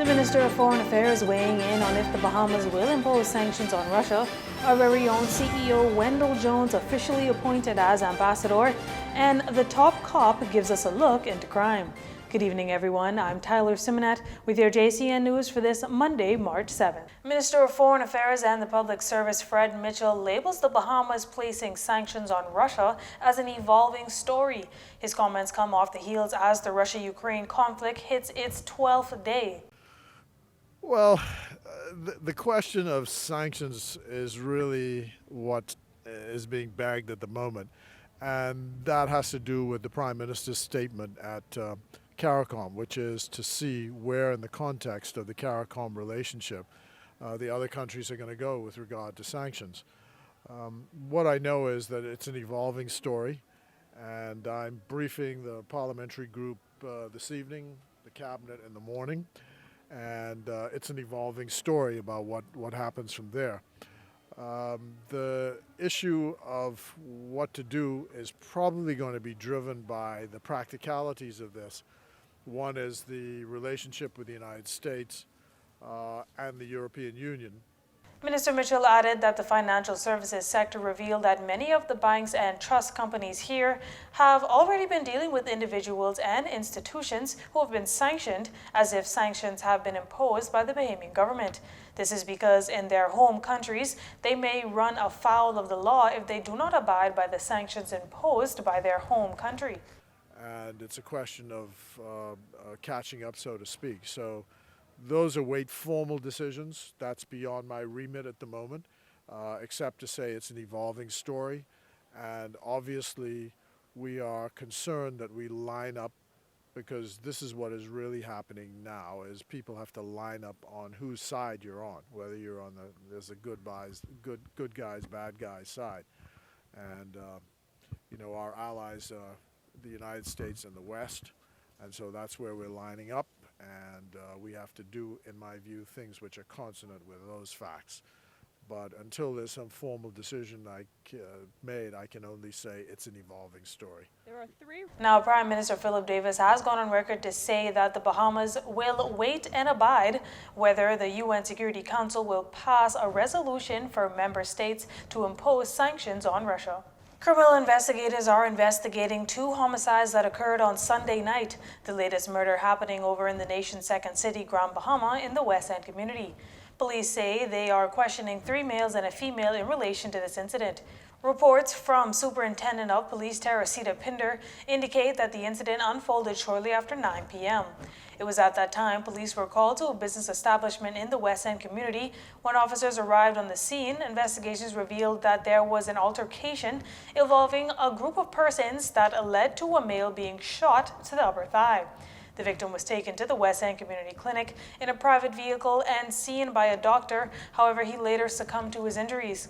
Minister of Foreign Affairs weighing in on if the Bahamas will impose sanctions on Russia. Our very own CEO Wendell Jones officially appointed as ambassador, and the top cop gives us a look into crime. Good evening, everyone. I'm Tyler Simonet with your JCN News for this Monday, March 7th. Minister of Foreign Affairs and the Public Service Fred Mitchell labels the Bahamas placing sanctions on Russia as an evolving story. His comments come off the heels as the Russia-Ukraine conflict hits its 12th day. Well, the question of sanctions is really what is being bagged at the moment, and that has to do with the Prime Minister's statement at CARICOM, which is to see where in the context of the CARICOM relationship the other countries are going to go with regard to sanctions. What I know is that it's an evolving story, and I'm briefing the parliamentary group this evening, the cabinet in the morning, and it's an evolving story about what happens from there. The issue of what to do is probably going to be driven by the practicalities of this. One is the relationship with the United States and the European Union. Minister Mitchell added that the financial services sector revealed that many of the banks and trust companies here have already been dealing with individuals and institutions who have been sanctioned as if sanctions have been imposed by the Bahamian government. This is because in their home countries, they may run afoul of the law if they do not abide by the sanctions imposed by their home country. And it's a question of catching up, so to speak. So those await formal decisions. That's beyond my remit at the moment, except to say it's an evolving story. And obviously, we are concerned that we line up, because this is what is really happening now, is people have to line up on whose side you're on, whether you're on there's a good guys, bad guys side. And, our allies are the United States and the West, and so that's where we're lining up. And we have to do, in my view, things which are consonant with those facts. But until there's some formal decision made, I can only say it's an evolving story. Now, Prime Minister Philip Davis has gone on record to say that the Bahamas will wait and abide whether the UN Security Council will pass a resolution for member states to impose sanctions on Russia. Criminal investigators are investigating 2 homicides that occurred on Sunday night, the latest murder happening over in the nation's second city, Grand Bahama, in the West End community. Police say they are questioning 3 males and a female in relation to this incident. Reports from Superintendent of Police Teresita Pinder indicate that the incident unfolded shortly after 9 p.m. It was at that time police were called to a business establishment in the West End community. When officers arrived on the scene, investigations revealed that there was an altercation involving a group of persons that led to a male being shot to the upper thigh. The victim was taken to the West End Community Clinic in a private vehicle and seen by a doctor. However, he later succumbed to his injuries.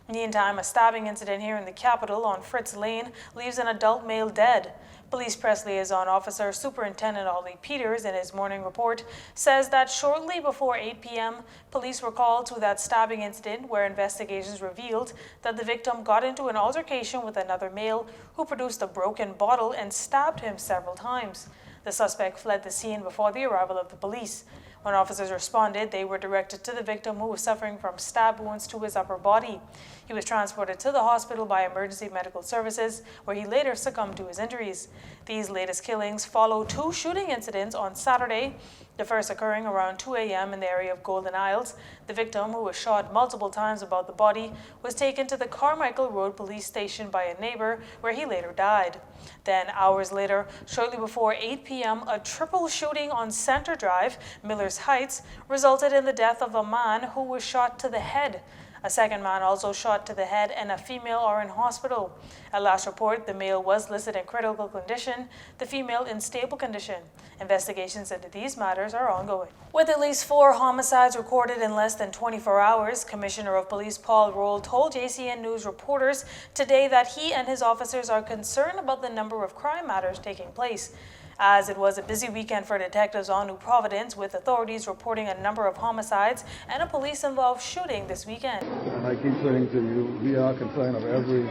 Meantime, a stabbing incident here in the capital on Fritz Lane leaves an adult male dead. Police Press Liaison Officer Superintendent Ollie Peters, in his morning report, says that shortly before 8 p.m., police were called to that stabbing incident where investigations revealed that the victim got into an altercation with another male who produced a broken bottle and stabbed him several times. The suspect fled the scene before the arrival of the police. When officers responded, they were directed to the victim, who was suffering from stab wounds to his upper body. He was transported to the hospital by emergency medical services, where he later succumbed to his injuries. These latest killings follow 2 shooting incidents on Saturday, the first occurring around 2 a.m. in the area of Golden Isles. The victim, who was shot multiple times about the body, was taken to the Carmichael Road police station by a neighbor, where he later died. Then, hours later, shortly before 8 p.m., a triple shooting on Center Drive, Millers Heights, resulted in the death of a man who was shot to the head. A second man also shot to the head, and a female are in hospital. At last report, the male was listed in critical condition, the female in stable condition. Investigations into these matters are ongoing. With at least 4 homicides recorded in less than 24 hours, Commissioner of Police Paul Roll told JCN News reporters today that he and his officers are concerned about the number of crime matters taking place. As it was a busy weekend for detectives on New Providence, with authorities reporting a number of homicides and a police-involved shooting this weekend. And I keep saying to you, we are concerned of every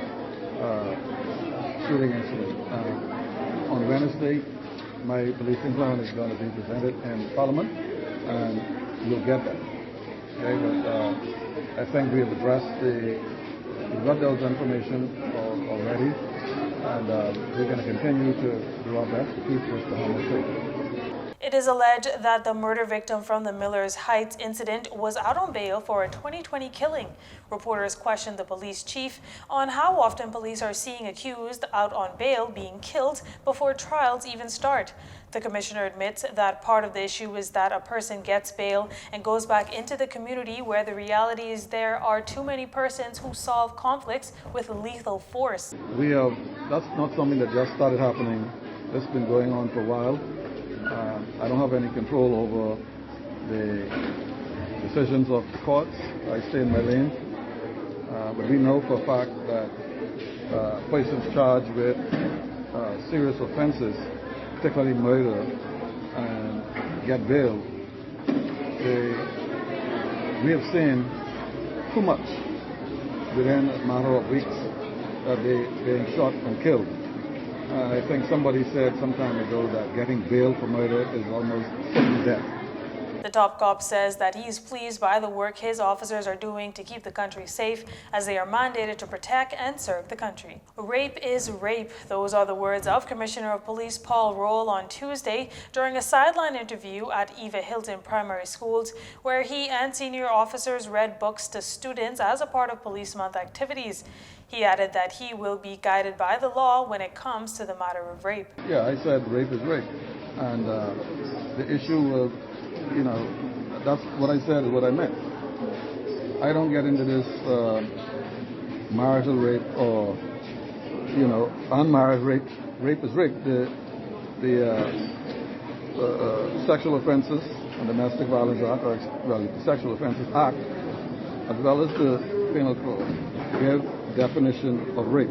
shooting incident. On Wednesday, my policing plan is going to be presented in Parliament, and we'll get that. Okay, but I think we have addressed we've got those information already, and we're going to continue to do our best to keep this Bahamas safe. It is alleged that the murder victim from the Millers Heights incident was out on bail for a 2020 killing. Reporters questioned the police chief on how often police are seeing accused out on bail being killed before trials even start. The commissioner admits that part of the issue is that a person gets bail and goes back into the community, where the reality is there are too many persons who solve conflicts with lethal force. That's not something that just started happening. It's been going on for a while. I don't have any control over the decisions of the courts. I stay in my lane. But we know for a fact that persons charged with serious offenses, particularly murder, and get bail, we have seen too much within a matter of weeks that they're being shot and killed. I think somebody said some time ago that getting bail for murder is almost certain death. The top cop says that he is pleased by the work his officers are doing to keep the country safe, as they are mandated to protect and serve the country. Rape is rape. Those are the words of Commissioner of Police Paul Roll on Tuesday during a sideline interview at Eva Hilton Primary Schools, where he and senior officers read books to students as a part of Police Month activities. He added that he will be guided by the law when it comes to the matter of rape. Yeah, I said rape is rape. And the issue of, that's what I said is what I meant. I don't get into this marital rape or, unmarried rape. Rape is rape. The Sexual Offenses and Domestic Violence Act, the Sexual Offenses Act, as well as the Penal Code, give definition of rape.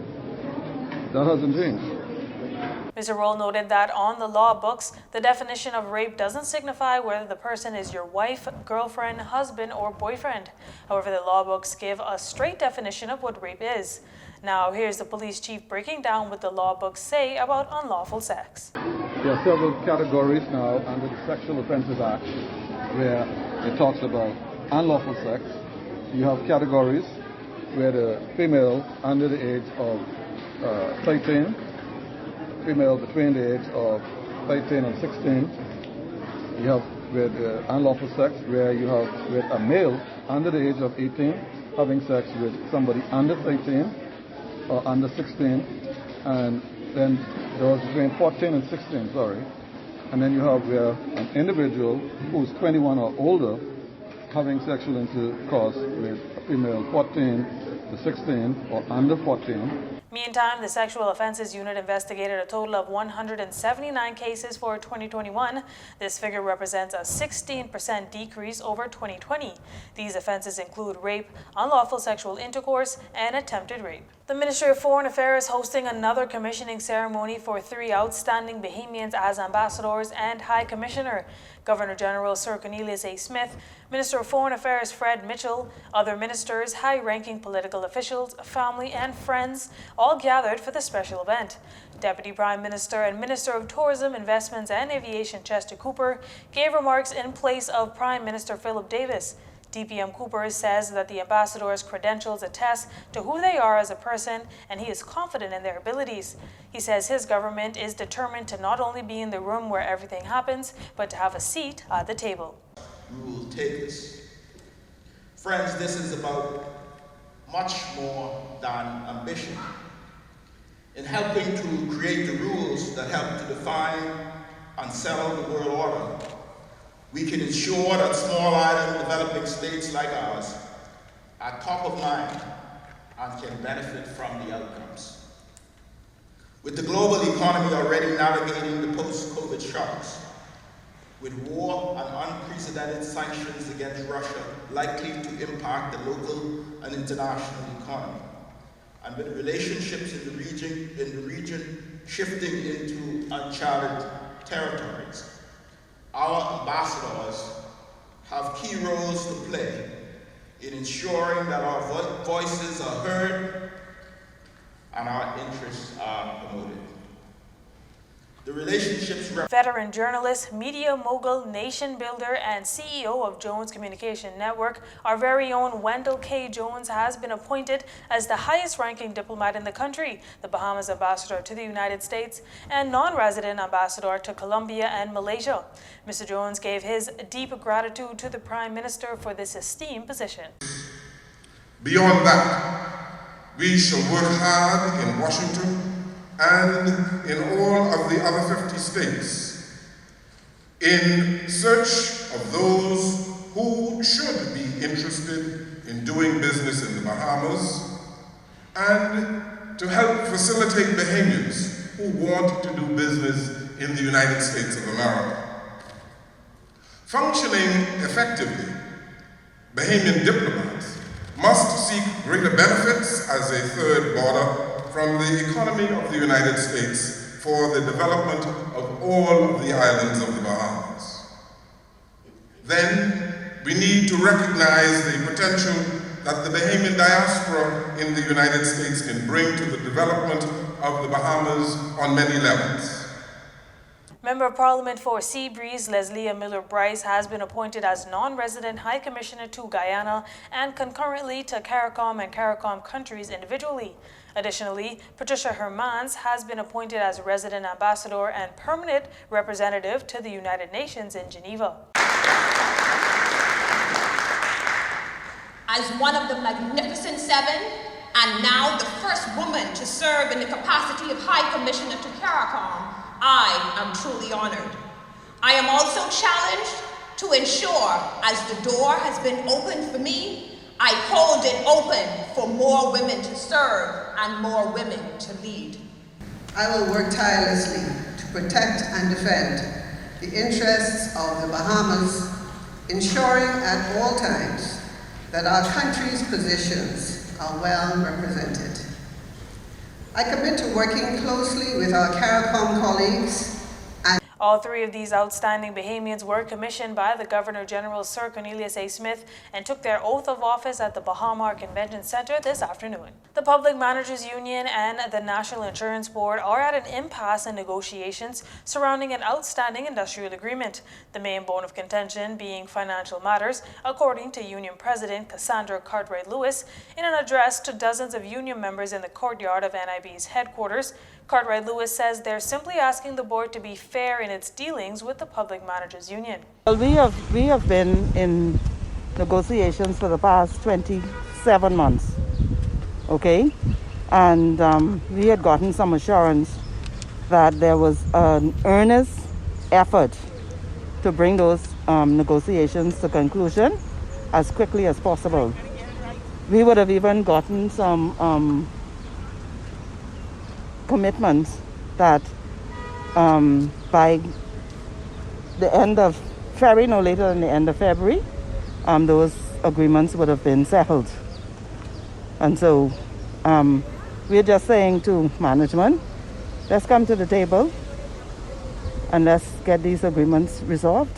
That hasn't changed. Mr. Roll noted that on the law books, the definition of rape doesn't signify whether the person is your wife, girlfriend, husband, or boyfriend. However, the law books give a straight definition of what rape is. Now, here's the police chief breaking down what the law books say about unlawful sex. There are several categories now under the Sexual Offenses Act where it talks about unlawful sex. You have categories where the female under the age of 13, female between the age of 13 and 16. You have with unlawful sex where you have with a male under the age of 18 having sex with somebody under 13 or under 16, and then those between 14 and 16, and then you have where an individual who's 21 or older having sexual intercourse with a female 14 to 16 or under 14. Meantime, the Sexual Offenses Unit investigated a total of 179 cases for 2021. This figure represents a 16% decrease over 2020. These offenses include rape, unlawful sexual intercourse, and attempted rape. The Ministry of Foreign Affairs hosting another commissioning ceremony for 3 outstanding Bahamians as ambassadors and High Commissioner. Governor General Sir Cornelius A. Smith, Minister of Foreign Affairs Fred Mitchell, other ministers, high-ranking political officials, family, and friends all gathered for the special event. Deputy Prime Minister and Minister of Tourism, Investments, and Aviation Chester Cooper gave remarks in place of Prime Minister Philip Davis. DPM Cooper says that the ambassadors' credentials attest to who they are as a person, and he is confident in their abilities. He says his government is determined to not only be in the room where everything happens, but to have a seat at the table. We will take this. Friends, this is about much more than ambition. In helping to create the rules that help to define and settle the world order, we can ensure that small island developing states like ours are top of mind and can benefit from the outcomes. With the global economy already navigating the post-COVID shocks, with war and unprecedented sanctions against Russia likely to impact the local and international economy, and with relationships in the region shifting into uncharted territories, our ambassadors have key roles to play in ensuring that our voices are heard and our interests are promoted. The relationships Veteran journalist, media mogul, nation builder, and CEO of Jones Communication Network, our very own Wendell K. Jones has been appointed as the highest-ranking diplomat in the country, the Bahamas ambassador to the United States, and non-resident ambassador to Colombia and Malaysia. Mr. Jones gave his deep gratitude to the Prime Minister for this esteemed position. Beyond that, we shall work hard in Washington and in all of the other 50 states in search of those who should be interested in doing business in the Bahamas and to help facilitate Bahamians who want to do business in the United States of America. Functioning effectively, Bahamian diplomats must seek greater benefits as a third border from the economy of the United States for the development of all of the islands of the Bahamas. Then we need to recognize the potential that the Bahamian diaspora in the United States can bring to the development of the Bahamas on many levels. Member of Parliament for Seabreeze, Leslie Miller-Bryce, has been appointed as non-resident High Commissioner to Guyana and concurrently to CARICOM and CARICOM countries individually. Additionally, Patricia Hermans has been appointed as resident ambassador and permanent representative to the United Nations in Geneva. As one of the Magnificent Seven, and now the first woman to serve in the capacity of High Commissioner to CARICOM, I am truly honored. I am also challenged to ensure, as the door has been opened for me, I hold it open for more women to serve and more women to lead. I will work tirelessly to protect and defend the interests of the Bahamas, ensuring at all times that our country's positions are well represented. I commit to working closely with our CARICOM colleagues. All three of these outstanding Bahamians were commissioned by the Governor-General, Sir Cornelius A. Smith, and took their oath of office at the Bahama Convention Center this afternoon. The Public Managers Union and the National Insurance Board are at an impasse in negotiations surrounding an outstanding industrial agreement, the main bone of contention being financial matters, according to Union President Cassandra Cartwright-Lewis. In an address to dozens of union members in the courtyard of NIB's headquarters, Cartwright-Lewis says they're simply asking the board to be fair in its dealings with the Public Managers Union. Well, we have been in negotiations for the past 27 months, okay? And we had gotten some assurance that there was an earnest effort to bring those negotiations to conclusion as quickly as possible. We would have even gotten some commitments that by the end of February, no later than the end of February, those agreements would have been settled. And so we're just saying to management, let's come to the table and let's get these agreements resolved.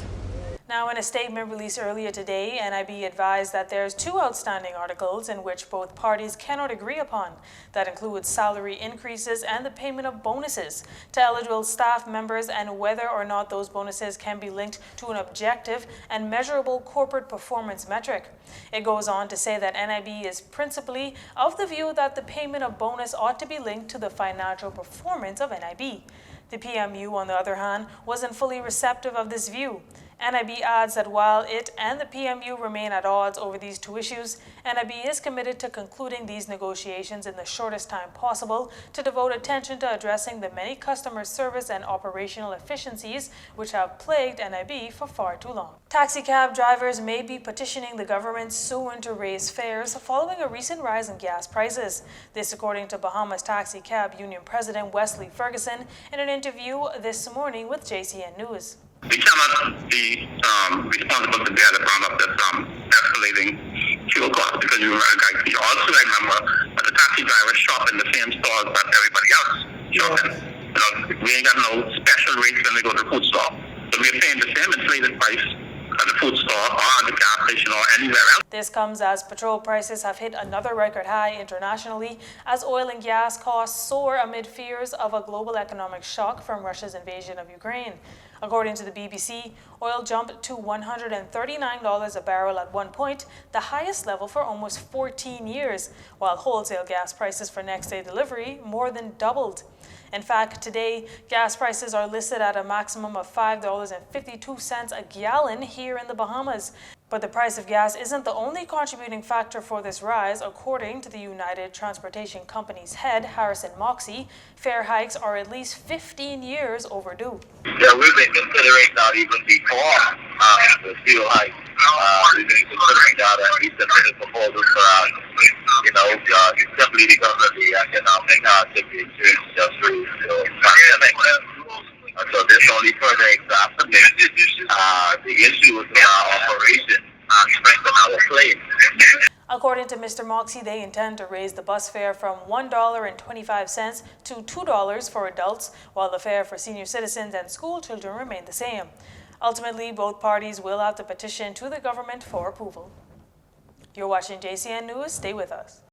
Now, in a statement released earlier today, NIB advised that there's 2 outstanding articles in which both parties cannot agree upon. That includes salary increases and the payment of bonuses to eligible staff members and whether or not those bonuses can be linked to an objective and measurable corporate performance metric. It goes on to say that NIB is principally of the view that the payment of bonus ought to be linked to the financial performance of NIB. The PMU, on the other hand, wasn't fully receptive of this view. NIB adds that while it and the PMU remain at odds over these 2 issues, NIB is committed to concluding these negotiations in the shortest time possible to devote attention to addressing the many customer service and operational efficiencies which have plagued NIB for far too long. Taxi cab drivers may be petitioning the government soon to raise fares following a recent rise in gas prices. This according to Bahamas Taxi Cab Union President Wesley Ferguson in an interview this morning with JCN News. We cannot be responsible to bear the brunt of this escalating fuel costs because you also remember that the taxi drivers shop in the same stores that everybody else shops in. You know, we ain't got no special rates when they go to the food store. So we're paying the same inflated price at the food store or at the gas station or anywhere else. This comes as petrol prices have hit another record high internationally as oil and gas costs soar amid fears of a global economic shock from Russia's invasion of Ukraine. According to the BBC, oil jumped to $139 a barrel at one point, the highest level for almost 14 years, while wholesale gas prices for next day delivery more than doubled. In fact, today, gas prices are listed at a maximum of $5.52 a gallon here in the Bahamas. But the price of gas isn't the only contributing factor for this rise. According to the United Transportation Company's head, Harrison Moxey, fare hikes are at least 15 years overdue. Yeah, we've been considering that even before the fuel hike. We've been considering that and we submitted proposals for that. Simply because of the economic hardship we experienced just through the pandemic. So this only further exacerbates the issue with our operation and strengthen our claim. According to Mr. Moxey, they intend to raise the bus fare from $1.25 to $2 for adults, while the fare for senior citizens and school children remain the same. Ultimately, both parties will have to petition to the government for approval. You're watching JCN News. Stay with us.